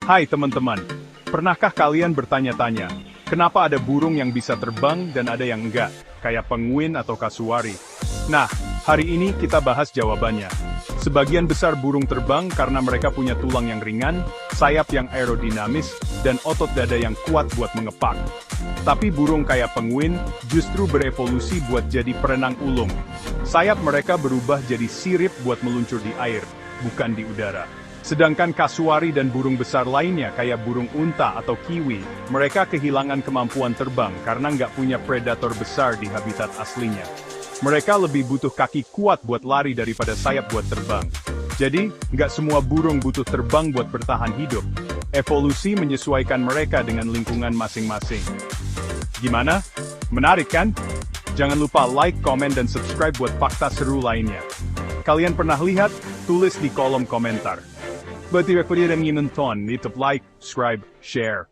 Hai teman-teman, pernahkah kalian bertanya-tanya, kenapa ada burung yang bisa terbang dan ada yang enggak, kayak penguin atau kasuari? Nah, hari ini kita bahas jawabannya. Sebagian besar burung terbang karena mereka punya tulang yang ringan, sayap yang aerodinamis, dan otot dada yang kuat buat mengepak. Tapi burung kayak penguin justru berevolusi buat jadi perenang ulung. Sayap mereka berubah jadi sirip buat meluncur di air, bukan di udara. Sedangkan kasuari dan burung besar lainnya kayak burung unta atau kiwi, mereka kehilangan kemampuan terbang karena nggak punya predator besar di habitat aslinya. Mereka lebih butuh kaki kuat buat lari daripada sayap buat terbang. Jadi, nggak semua burung butuh terbang buat bertahan hidup. Evolusi menyesuaikan mereka dengan lingkungan masing-masing. Gimana? Menarik kan? Jangan lupa like, komen, dan subscribe buat fakta seru lainnya. Kalian pernah lihat? Tulis di kolom komentar. Buat tidak pernah menonton, like, subscribe, share.